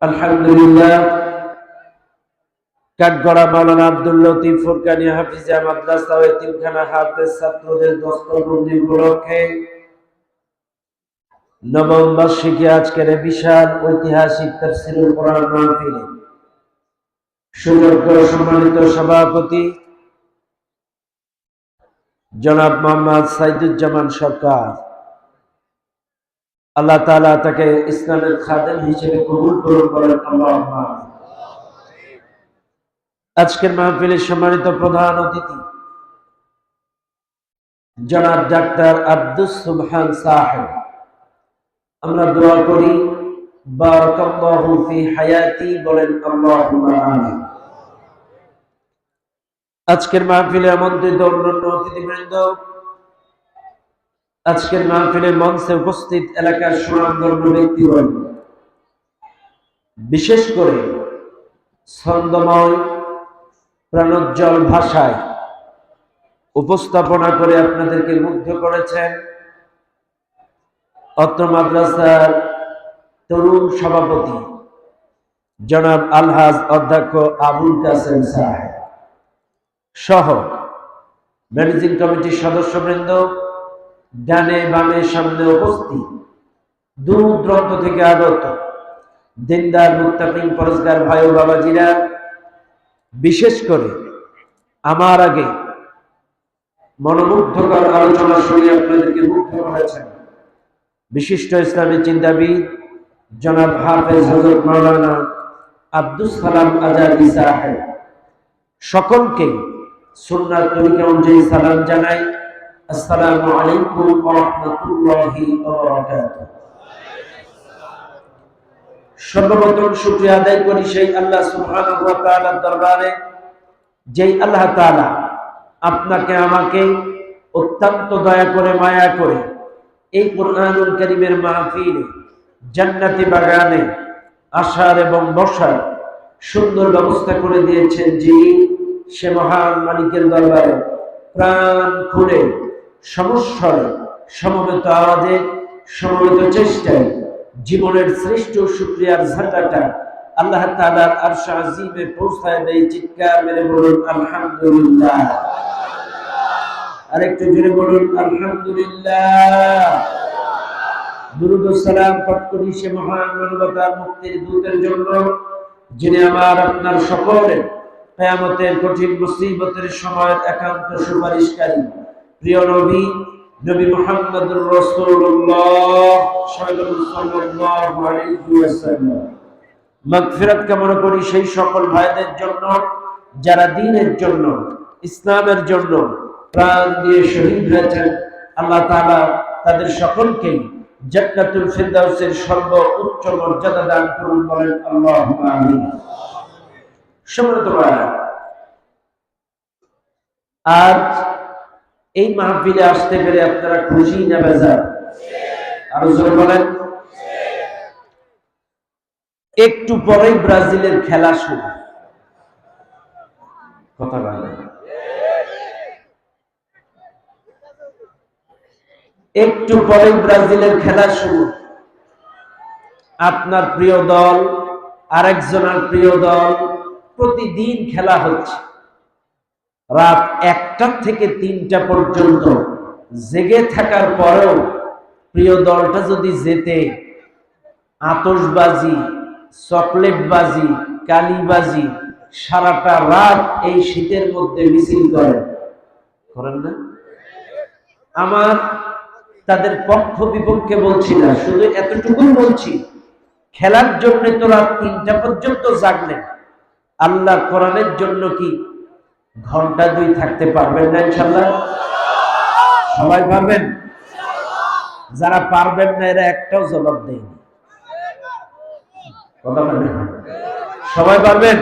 আলহামদুলিল্লাহ। কাঠগড়া মাওলানা আব্দুল লতিফ ফুরকানি হাফিজিয়া মাদ্রাসা ও এতিমখানা হাফেজ ছাত্রদের দস্তবন্দি উপলক্ষে নবম বার্ষিকী আজকের বিশাল ঐতিহাসিক তাফসীরুল কোরআন মাহফিলে সুযোগ্য সম্মানিত সভাপতি জনাব মোহাম্মদ সাইদুজ্জামান সরকার, আল্লাহ তাআলা তাকে ইসলামের খাদেম হিসেবে কবুল করেন। আল্লাহুম্মা আমিন। আজকের মাহফিলের সম্মানিত প্রধান অতিথি জনাব ডাক্তার আব্দুস সুবহান সাহেব, আমরা দোয়া করি বারাকাল্লাহু ফি হায়াতি, বলেন আল্লাহুম্মা আমিন। আজকের মাহফিলে আমন্ত্রিত অন্যান্য অতিথিবৃন্দ, আজকের মাহফিলে মঞ্চে উপস্থিত এলাকার সুনামধন্য ব্যক্তিবর্গ, বিশেষ করে ছন্দময় প্রাণোজ্জ্বল ভাষায় উপস্থাপনা করে আপনাদেরকে মুগ্ধ করেছেন অত্র মাদ্রাসার তরুণ সভাপতি জনাব আলহাজ অধ্যক্ষ আবুল কাসেম সাহেব সহ ম্যানেজিং কমিটির সদস্যবৃন্দ, ডানে বামে সামনে উপস্থিত দূর দূরান্ত থেকে আগত দিনদার মুত্তাকিন পরহেজগার ভাই ও বাবাজিরা, বিশেষ করে আমার আগে মনোমুগ্ধকর আলোচনা শুনে আপনাদেরকে মুগ্ধ করেছেন বিশিষ্ট ইসলামী চিন্তাবিদ জনাব হাফেজ হযরত মাওলানা আব্দুস সালাম আজাদি সাহেব, সকলকে সুন্নাত তরিকা অনুযায়ী সালাম জানাই। আসসালামু আলাইকুম ওয়া রাহমাতুল্লাহি ওয়া বারাকাতুহু। সর্বপ্রথম শুকরিয়া আদায় করি সেই আল্লাহ সুবহানাহু ওয়া তাআলার দরবারে, যেই আল্লাহ তাআলা আপনাকে আমাকে অত্যন্ত দয়া করে মায়া করে এই কুরআনুল কারীমের মাহফিলে জান্নাতি বাগানে আসার এবং বসার সুন্দর ব্যবস্থা করে দিয়েছেন। যিনি সে মহান মালিকের দরবারে প্রাণ খুলে সমস্বরে সমবেত আওয়াজে সমবেত চেষ্টায় জীবনের শ্রেষ্ঠ শুকরিয়ার ঝাঁটাটা আল্লাহ তাআলার আরশ আজিমে পৌঁছায় দেয়। চিৎকার মেরে বলুন আলহামদুলিল্লাহ। আরেকটু জোরে বলুন আলহামদুলিল্লাহ। দুরূদ ও সালাম পাঠ করি সে মহান মানবতার মুক্তির দূতের জন্য, যিনি আমার আপনার সকলের কিয়ামতের কঠিন মুসিবতের সময়ের একান্ত সুপারিশকারী প্রিয় নবী নবী মুহাম্মদুর রাসূলুল্লাহ সাল্লাল্লাহু আলাইহি ওয়াসাল্লাম। মাগফিরাত কামনা করি সেই সকল ভাইদের জন্য যারা দ্বীনের জন্য, ইসলামের জন্য প্রাণ দিয়ে শহীদ হয়েছেন। আল্লাহ তাআলা তাদের সকলকেই জান্নাতুল ফিরদাউসের সর্বোচ্চ মর্যাদা দান করুন, বলেন আল্লাহুম্মা আমিন। সম্মানিত ভাইরা, আজ এই মাহফিলে আসতে পেরে আপনারা খুশি না বেজার? আরো জোরে বলেন। একটু পরেই ব্রাজিলের খেলা শুরু, কথা বলেন। একটু পরেই ব্রাজিলের খেলা শুরু। আপনার প্রিয় দল আরেকজনের প্রিয় দল, প্রতিদিন খেলা হচ্ছে। রাত 1টা থেকে 3টা পর্যন্ত জেগে থাকার পরেও প্রিয় দলটা যদি জেতে, আতশবাজি, চকলেটবাজি, কালিবাজি সারাটা রাত এই শীতের মধ্যে মিছিল করেন না? আমার তাদের পক্ষ বিপক্ষে বলছি না, শুধু এতটুকুই বলছি, খেলার জন্য তো রাত 3টা পর্যন্ত জাগলেন, আল্লাহ কোরআনের জন্য কি ঘন্টা 2 থাকতে পারবেন না? ইনশাআল্লাহ সবাই পারবেন। যারা পারবেন না এরা একটাও জবাব দেয়নি, কথা বলেন। সবাই পারবেন?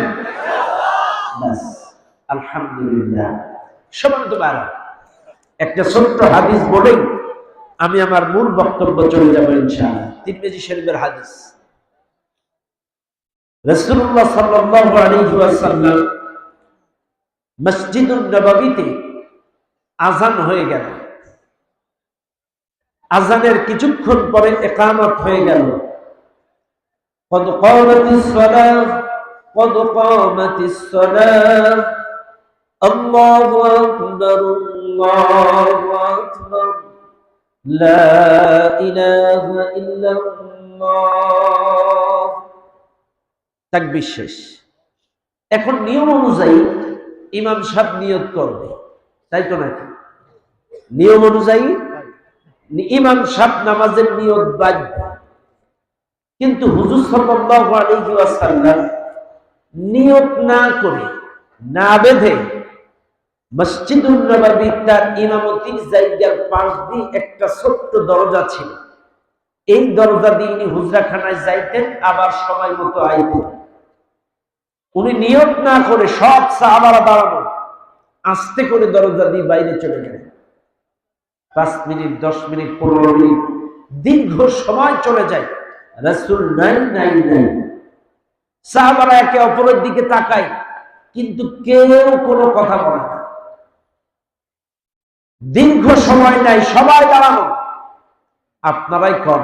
বাস আলহামদুলিল্লাহ। সম্মানিত ভাইরা, একটা ছোট্ট হাদিস বলেই আমি আমার মূল বক্তব্য চলে যাব ইনশাআল্লাহ। তিরমিজি শরীফের হাদিস। রাসূলুল্লাহ সাল্লাল্লাহু আলাইহি ওয়াসাল্লাম মসজিদুন নববীতে আযান হয়ে গেল, আযানের কিছুক্ষণ পরে ইকামত হয়ে গেল। قد قامت الصلاة قد قامت الصلاة الله أكبر الله أكبر لا إله إلا الله তাকবীর শেষ। এখন নিয়ম অনুযায়ী ইমাম সাহেব নিয়ত করবে, তাই তো নাকি? নিয়ম অনুযায়ী ইমাম সাহেব নামাজের নিয়ত বাঁধবে, কিন্তু হুজুর সাল্লাল্লাহু আলাইহি ওয়াসাল্লাম নিয়ত না করে, না বেঁধে মসজিদুন নববী তার ইমামতির জায়গার পাশ দিয়ে একটা ছোট্ট দরজা ছিল, এই দরজা দিয়ে উনি হুজরাখানায় যাইতেন, আবার সময় মতো আইতেন। উনি নিয়ত না করে সব সাহাবারা দাঁড়ানো, আস্তে করে দরজা দিয়ে বাইরে চলে গেলেন। 5 মিনিট 10 মিনিট 15 মিনিট দীর্ঘ সময় চলে যায়, রাসূল নাই নাই নাই। সাহাবারা একে অপরের দিকে তাকায়, কিন্তু কেউ কোনো কথা বলে না। দীর্ঘ সময় নাই, সবাই দাঁড়ানো। আপনারাই কম,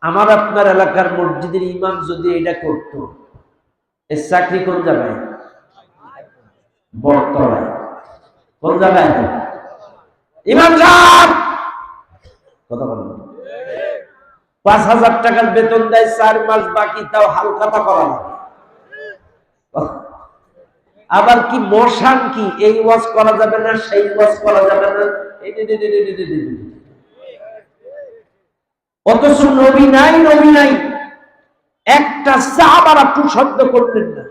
আমার আপনার এলাকার মসজিদের ইমাম যদি এটা করতো, এর চাকরি কোন জায়গায়? বটতলায়। কোন জায়গায়? ইমাম সাহেব কথা বলেন। 5,000 টাকার বেতন দেয়, 4 মাস বাকি, তাও হালখাতা করা লাগে। আবার কি মশান কি, এই ওয়াজ করা যাবে না, সেই ওয়াজ করা যাবে না, অথচ নবী নাই নবী নাই। একটা সাহাবারা টু শব্দ করলেন না,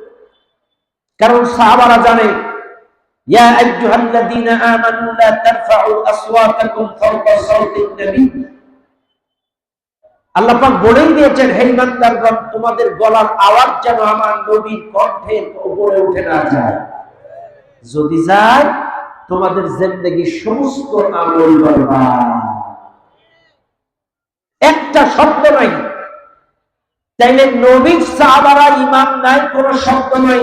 কারণ সাহাবারা জানে ইয়া আইয়ুহাল্লাযীনা আমানু লা তারফাউ আসওয়াতাকুম ফাওকা সাওতিন নবী। আল্লাহ পাক বলেই দিয়েছেন, হে ইমানদারগণ, তোমাদের গলার আওয়াজ যেন আমার নবীর কণ্ঠের উপরে উঠে না যায়। যদি যায়, তোমাদের জিন্দেগীর সমস্ত আমল বরবাদ। একটা শব্দ নাই। তাইলে নবীর সাহাবারা ইমাম নাই, কোন শব্দ নাই,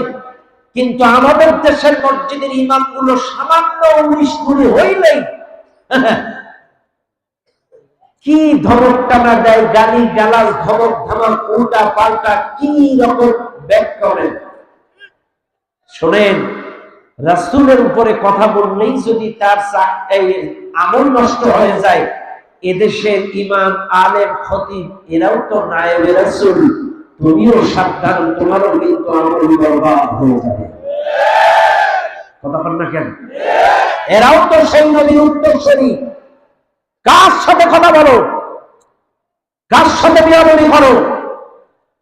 কিন্তু আমাদের দেশের মসজিদের ইমামগুলো সামান্য 19 কুড়ি হইলেই কি ধমক টানা দেয়, গালি গালাজ, ধমক ধামক, উল্টা পাল্টা কি রকম ব্যাখ্যা করেন। শোনেন, রাসূলের উপরে কথা বললেই যদি তার আমল নষ্ট হয়ে যায়, এদেশের ইমাম, আলেম, খতিব এরাও তো নায়েবে রাসূল। তুমিও সাবধান, তোমারও কিন্তু আমল বরবাদ হয়ে যাবে। কথা বল না কেন? এরাও তো সেই নবীর উত্তরসূরি। কার সাথে কথা বলো, কার সাথে বিয়াদবি করো,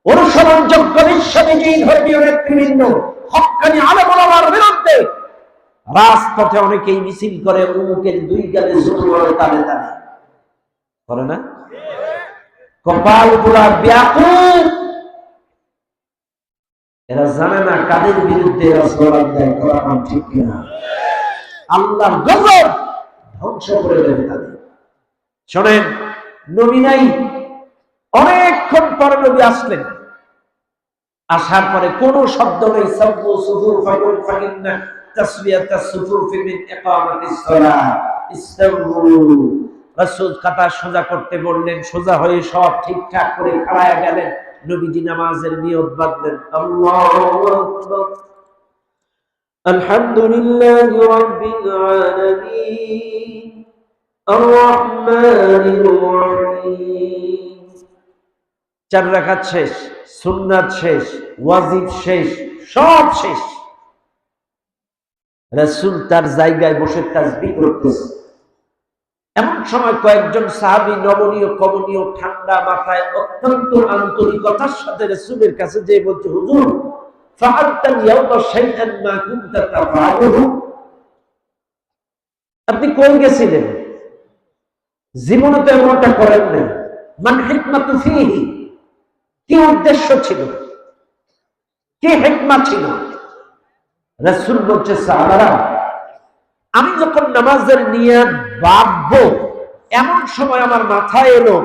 অনুসরণযোগ্য বিশ্ববিজয়ী ধর্মীয় নেতৃবৃন্দ, হক্কানি আলেম ওলামার বিরুদ্ধে রাজপথে অনেকেই মিছিল করে, উমুকের 2 গালে জুতো মারে, তালে তালে করে না? কপাল পুরা ব্যাকুল। এরা জানে না কাদের বিরুদ্ধে এরা স্লোগান দেয়, করা ঠিক কিনা? আল্লাহর গজব ধ্বংস করে দেবে তাদের। শোনেন, নবী নাই, অনেকক্ষণ পরে নবী আসলেন। আসার পরে কোনো শব্দ নেই, সাব্বু সুফুর ফাকুল ফাকিন্না তাসবিয়াতাস সুফুর ফি মিন ইকামাতিস সালাহ ইস্তাউ। রাসূল কাতা সোজা করতে বললেন, সোজা হয়ে সব ঠিকঠাক করে খাড়ায়া গেলেন। নবীজি নামাজের নিয়ত বাঁধলেন, আল্লাহু আকবার, আলহামদুলিল্লাহি রাব্বিল আলামিন, আর রহমানির রহিম। 4 রাকাত শেষ, সুন্নাত শেষ, ওয়াজিব শেষ, সব শেষ। রাসূল তার জায়গায় বসে তাসবিহ করতেছে। এমন সময় কয়েকজন সাহাবী নমনীয় কমনীয় ঠান্ডা মাথায় অত্যন্ত আন্তরিকতার সাথে রাসূলের কাছে যেয়ে বলছে, হুজুর, ফাআলতাল ইয়াওমা শাইআন মা কুনতা তাফআলুহু। আপনি কই গেছিলেন? জীবনে তো এমনটা করেন নাই। মান হিকমাতু ফীহি, কি উদ্দেশ্য ছিল, কি হিকমত ছিল? রাসূল বলছে, সাহাবারা, আমি যখন নামাজের নিয়ত বাঁধবো, এমন সময় আমার মাথায় এলো,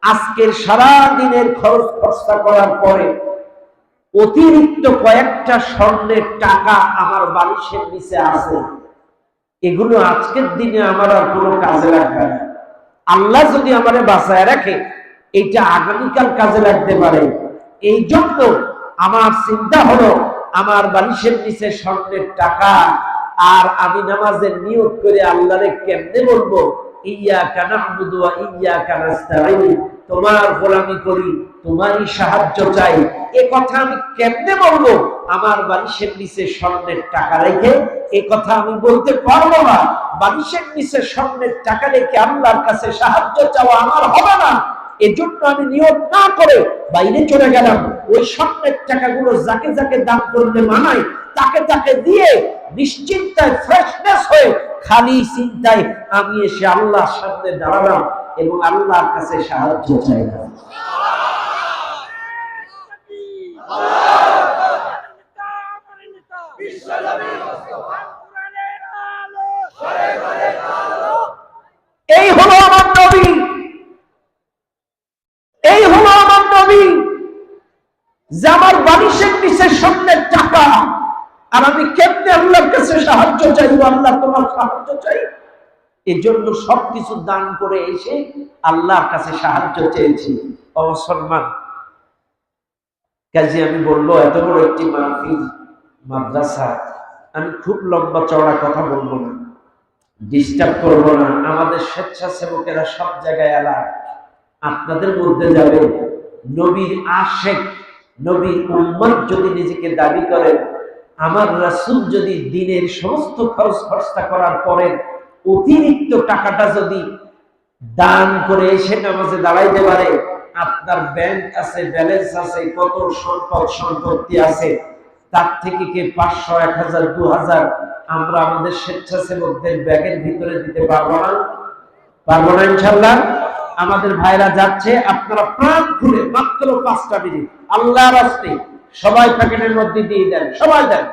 আজকের সারা দিনের খরচ খরচা করার পরে অতিরিক্ত কয়েকটা স্বর্ণের টাকা আমার বালিশের নিচে আছে। এগুলো আজকের দিনে আমার আর কোনো কাজে লাগবে না। আল্লাহ যদি আমারে বাঁচায় রাখে, এটা আগামীকাল কাজে লাগতে পারে। এই জন্য আমার চিন্তা হলো আমার বালিশের নিচে স্বর্ণের টাকা, আর আমি নামাজের নিয়ত করে আল্লাহরে কেমনে বলবো ইয়্যাকা না'বুদু ওয়া ইয়্যাকা নাস্তাঈন, তোমার গোলামি করি, তোমারই সাহায্য চাই, এ কথা আমি কেমনে বলবো আমার বালিশের নিচে স্বর্ণের টাকা রেখে? এ কথা আমি বলতে পারবো না। বালিশের নিচে স্বর্ণের টাকা রেখে আল্লাহর কাছে সাহায্য চাওয়া আমার হবে না। এজন্য আমি নিয়ত না করে বাইরে চলে গেলাম। ওই স্বর্ণের টাকাগুলো যাকে যাকে দান করতে মানায় তাকে তাকে দিয়ে নিশ্চিন্তায় ফ্রেশনেস হয়ে খালি চিন্তায় আমি এসে আল্লাহর সামনে দাঁড়ালাম এবং আল্লাহর কাছে সাহায্য চাইলাম। এই হলো আমার নবী, এই হলো আমার নবী, যে আমার বালিশের নিচে স্বর্ণের টাকা, আর আমি কেমনে আল্লাহর কাছে সাহায্য চাইব? আল্লাহ তোমার সাহায্য চাই। এই জন্য সবকিছু দান করে এসে আল্লাহর কাছে সাহায্য চেয়েছি। ও মুসলমান, কাজে আমি বলবো এত বড় একটি মাহফিল, মাদ্রাসা, আমি খুব লম্বা চওড়া কথা বলবো না, ডিস্টার্ব করবো না। আমাদের স্বেচ্ছাসেবকেরা সব জায়গায় এলাকা, আপনাদের মধ্যে যাবে। নবীর আশেক, নবীর উম্মত যদি নিজেকে দাবি করেন, আমার রাসূল যদি দিনের সমস্ত খরচ খরচা করার পরে অতিরিক্ত টাকাটা যদি দান করে এসে নামাজে দাঁড়াইতে পারে, আপনার ব্যাংক আছে, ব্যালেন্স আছে, কত সম্পদ সম্পত্তি আছে, তার থেকে কে 500, 1000, 2000 আমরা আমাদের স্বেচ্ছাসেবকদের ব্যাগের ভিতরে দিতে পারবো না? পারবো না ইনশাআল্লাহ। আমাদের ভাইরা যাচ্ছে, আপনারা প্রাণ খুলে মাত্র 5টা মিনিট আল্লাহর রাস্তায় সবাই প্যাকেটের মধ্যে দিয়ে দেন, সবাই দেন।